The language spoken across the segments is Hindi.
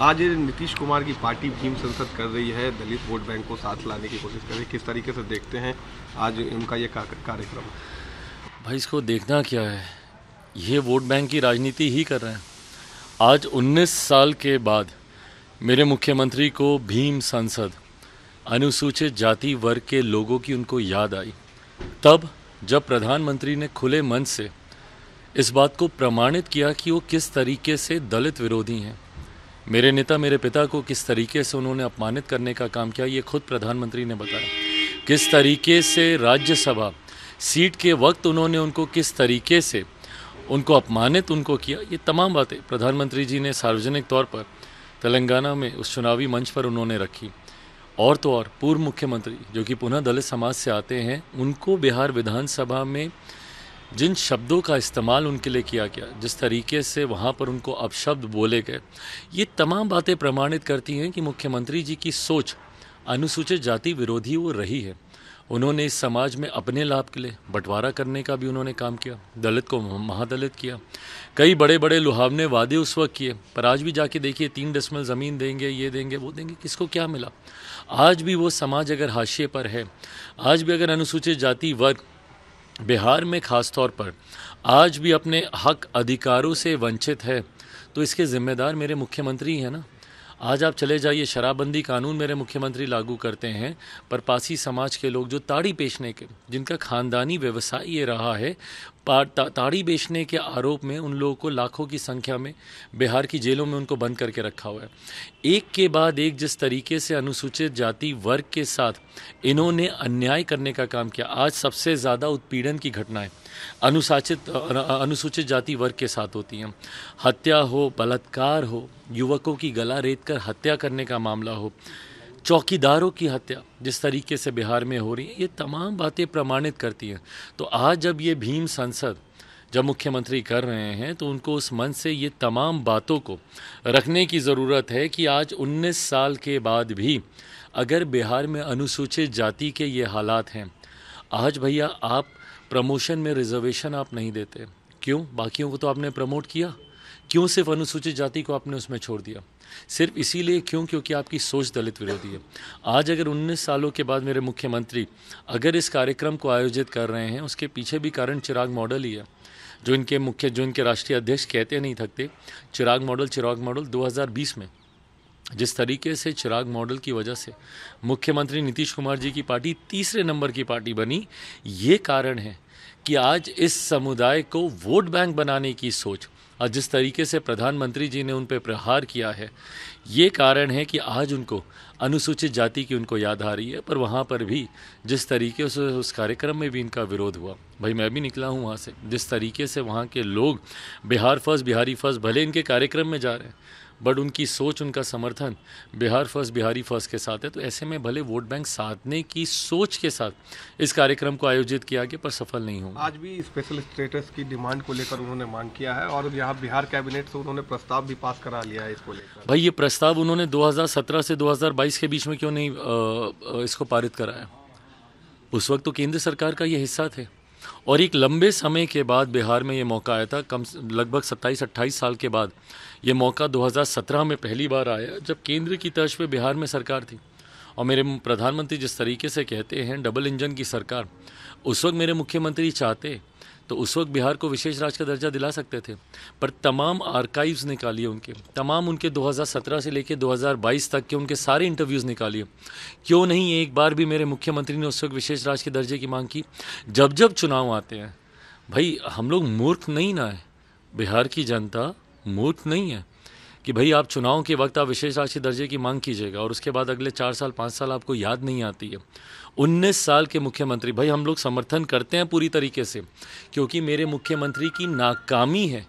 आज नीतीश कुमार की पार्टी भीम संसद कर रही है, दलित वोट बैंक को साथ लाने की कोशिश कर रही है। किस तरीके से देखते हैं आज उनका ये कार्यक्रम? भाई इसको देखना क्या है, ये वोट बैंक की राजनीति ही कर रहे हैं। आज 19 साल के बाद मेरे मुख्यमंत्री को भीम संसद, अनुसूचित जाति वर्ग के लोगों की उनको याद आई, तब जब प्रधानमंत्री ने खुले मन से इस बात को प्रमाणित किया कि वो किस तरीके से दलित विरोधी हैं। मेरे नेता, मेरे पिता को किस तरीके से उन्होंने अपमानित करने का काम किया, ये खुद प्रधानमंत्री ने बताया। किस तरीके से राज्यसभा सीट के वक्त उन्होंने उनको किस तरीके से उनको अपमानित उनको किया, ये तमाम बातें प्रधानमंत्री जी ने सार्वजनिक तौर पर तेलंगाना में उस चुनावी मंच पर उन्होंने रखी। और तो और पूर्व मुख्यमंत्री जो कि पुनः दलित समाज से आते हैं, उनको बिहार विधानसभा में जिन शब्दों का इस्तेमाल उनके लिए किया गया, जिस तरीके से वहाँ पर उनको अपशब्द बोले गए, ये तमाम बातें प्रमाणित करती हैं कि मुख्यमंत्री जी की सोच अनुसूचित जाति विरोधी वो रही है। उन्होंने इस समाज में अपने लाभ के लिए बंटवारा करने का भी उन्होंने काम किया, दलित को महादलित किया, कई बड़े बड़े लुभावने वादे उस वक्त किए। पर आज भी जाके देखिए, 3 डेसिमल ज़मीन देंगे, ये देंगे, वो देंगे, किसको क्या मिला? आज भी वो समाज अगर हाशिए पर है, आज भी अगर अनुसूचित जाति वर्ग बिहार में ख़ास तौर पर आज भी अपने हक अधिकारों से वंचित है, तो इसके ज़िम्मेदार मेरे मुख्यमंत्री हैं ना। आज आप चले जाइए, शराबबंदी कानून मेरे मुख्यमंत्री लागू करते हैं, पर पासी समाज के लोग जो ताड़ी बेचने के, जिनका खानदानी व्यवसाय ये रहा है, ताड़ी बेचने के आरोप में उन लोगों को लाखों की संख्या में बिहार की जेलों में उनको बंद करके रखा हुआ है। एक के बाद एक जिस तरीके से अनुसूचित जाति वर्ग के साथ इन्होंने अन्याय करने का काम किया। आज सबसे ज़्यादा उत्पीड़न की घटनाएं अनुसूचित जाति वर्ग के साथ होती हैं। हत्या हो, बलात्कार हो, युवकों की गला रेत कर हत्या करने का मामला हो, चौकीदारों की हत्या जिस तरीके से बिहार में हो रही है, ये तमाम बातें प्रमाणित करती हैं। तो आज जब ये भीम संसद जब मुख्यमंत्री कर रहे हैं, तो उनको उस मन से ये तमाम बातों को रखने की ज़रूरत है कि आज 19 साल के बाद भी अगर बिहार में अनुसूचित जाति के ये हालात हैं, आज भैया आप प्रमोशन में रिजर्वेशन आप नहीं देते, क्यों? बाकियों को तो आपने प्रमोट किया, क्यों सिर्फ अनुसूचित जाति को आपने उसमें छोड़ दिया? सिर्फ इसीलिए क्यों? क्योंकि आपकी सोच दलित विरोधी है। आज अगर 19 सालों के बाद मेरे मुख्यमंत्री अगर इस कार्यक्रम को आयोजित कर रहे हैं, उसके पीछे भी कारण चिराग मॉडल ही है, जो इनके राष्ट्रीय अध्यक्ष कहते नहीं थकते। चिराग मॉडल 2020 में जिस तरीके से चिराग मॉडल की वजह से मुख्यमंत्री नीतीश कुमार जी की पार्टी तीसरे नंबर की पार्टी बनी, ये कारण है कि आज इस समुदाय को वोट बैंक बनाने की सोच, और जिस तरीके से प्रधानमंत्री जी ने उन पर प्रहार किया है, ये कारण है कि आज उनको अनुसूचित जाति की उनको याद आ रही है। पर वहाँ पर भी जिस तरीके से उस कार्यक्रम में भी इनका विरोध हुआ, भाई मैं भी निकला हूँ वहाँ से, जिस तरीके से वहाँ के लोग बिहार फर्स्ट, बिहारी फर्स्ट भले इनके कार्यक्रम में जा रहे हैं, बट उनकी सोच, उनका समर्थन बिहार फर्स्ट, बिहारी फर्स्ट के साथ है। तो ऐसे में भले वोट बैंक साधने की सोच के साथ इस कार्यक्रम को आयोजित किया गया, पर सफल नहीं हुआ। आज भी स्पेशल स्टेटस की डिमांड को लेकर उन्होंने मांग किया है, और यहाँ बिहार कैबिनेट से उन्होंने प्रस्ताव भी पास करा लिया है इसको लेकर। भाई ये प्रस्ताव उन्होंने 2017 से 2022 के बीच में क्यों नहीं इसको पारित कराया? उस वक्त तो केंद्र सरकार का ये हिस्सा थे, और एक लंबे समय के बाद बिहार में ये मौका आया था, लगभग 27-28 साल के बाद ये मौका 2017 में पहली बार आया, जब केंद्र की तर्ज पे बिहार में सरकार थी। और मेरे प्रधानमंत्री जिस तरीके से कहते हैं डबल इंजन की सरकार, उस वक्त मेरे मुख्यमंत्री चाहते तो उस वक्त बिहार को विशेष राज्य का दर्जा दिला सकते थे, पर तमाम आर्काइव्स निकालिए उनके, तमाम उनके 2017 से लेकर 2022 तक के उनके सारे इंटरव्यूज़ निकालिए। क्यों नहीं एक बार भी मेरे मुख्यमंत्री ने उस वक्त विशेष राज्य के दर्जे की मांग की? जब जब चुनाव आते हैं, भाई हम लोग मूर्ख नहीं ना है, बिहार की जनता मूर्ख नहीं है कि भाई आप चुनाव के वक्त आप विशेष राज्य दर्जे की मांग कीजिएगा और उसके बाद अगले 4 साल 5 साल आपको याद नहीं आती है। 19 साल के मुख्यमंत्री, भाई हम लोग समर्थन करते हैं पूरी तरीके से, क्योंकि मेरे मुख्यमंत्री की नाकामी है,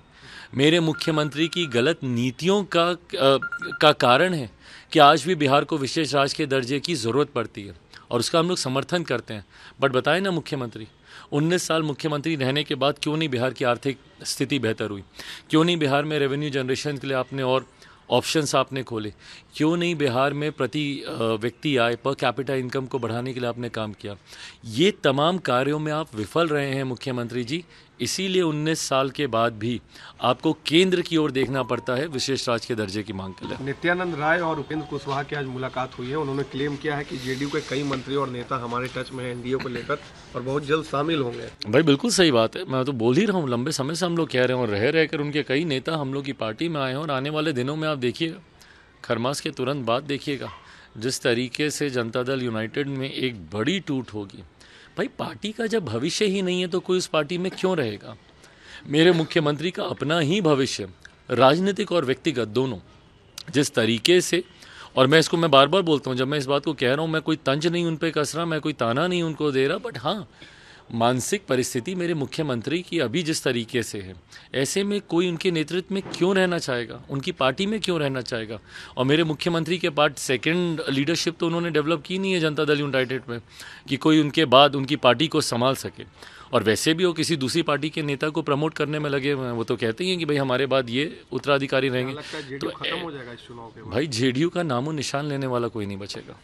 मेरे मुख्यमंत्री की गलत नीतियों का कारण है कि आज भी बिहार को विशेष राज्य के दर्जे की ज़रूरत पड़ती है, और उसका हम लोग समर्थन करते हैं। बट बताएं ना मुख्यमंत्री, 19 साल मुख्यमंत्री रहने के बाद क्यों नहीं बिहार की आर्थिक स्थिति बेहतर हुई? क्यों नहीं बिहार में रेवेन्यू जनरेशन के लिए आपने और ऑप्शंस आपने खोले? क्यों नहीं बिहार में प्रति व्यक्ति आय, पर कैपिटा इनकम को बढ़ाने के लिए आपने काम किया? ये तमाम कार्यों में आप विफल रहे हैं मुख्यमंत्री जी, इसीलिए 19 साल के बाद भी आपको केंद्र की ओर देखना पड़ता है विशेष राज्य के दर्जे की मांग के लिए। नित्यानंद राय और उपेंद्र कुशवाहा की आज मुलाकात हुई है। उन्होंने क्लेम किया है कि जेडीयू के कई मंत्री और नेता हमारे टच में हैं एनडीए को लेकर और बहुत जल्द शामिल होंगे। भाई बिल्कुल सही बात है, मैं तो बोल ही रहा हूँ, लंबे समय से हम लोग कह रहे हैं और रह कर उनके कई नेता हम लोग की पार्टी में आए हैं और आने वाले दिनों में आप देखिएगा, खरमास के तुरंत बाद देखिएगा जिस तरीके से जनता दल यूनाइटेड में एक बड़ी टूट होगी। भाई पार्टी का जब भविष्य ही नहीं है तो कोई उस पार्टी में क्यों रहेगा। मेरे मुख्यमंत्री का अपना ही भविष्य, राजनीतिक और व्यक्तिगत दोनों, जिस तरीके से, और मैं इसको बार बार बोलता हूँ, जब मैं इस बात को कह रहा हूँ मैं कोई तंज नहीं उन पे कस रहा, मैं कोई ताना नहीं उनको दे रहा, बट हाँ मानसिक परिस्थिति मेरे मुख्यमंत्री की अभी जिस तरीके से है, ऐसे में कोई उनके नेतृत्व में क्यों रहना चाहेगा, उनकी पार्टी में क्यों रहना चाहेगा। और मेरे मुख्यमंत्री के बाद सेकंड लीडरशिप तो उन्होंने डेवलप की नहीं है जनता दल यूनाइटेड में कि कोई उनके बाद उनकी पार्टी को संभाल सके। और वैसे भी वो किसी दूसरी पार्टी के नेता को प्रमोट करने में लगे हुए हैं, वो तो कहते ही हैं कि भाई हमारे बाद ये उत्तराधिकारी रहेंगे। तो खत्म हो जाएगा इस चुनाव के बाद। भाई जेडीयू का नामो निशान लेने वाला कोई नहीं बचेगा।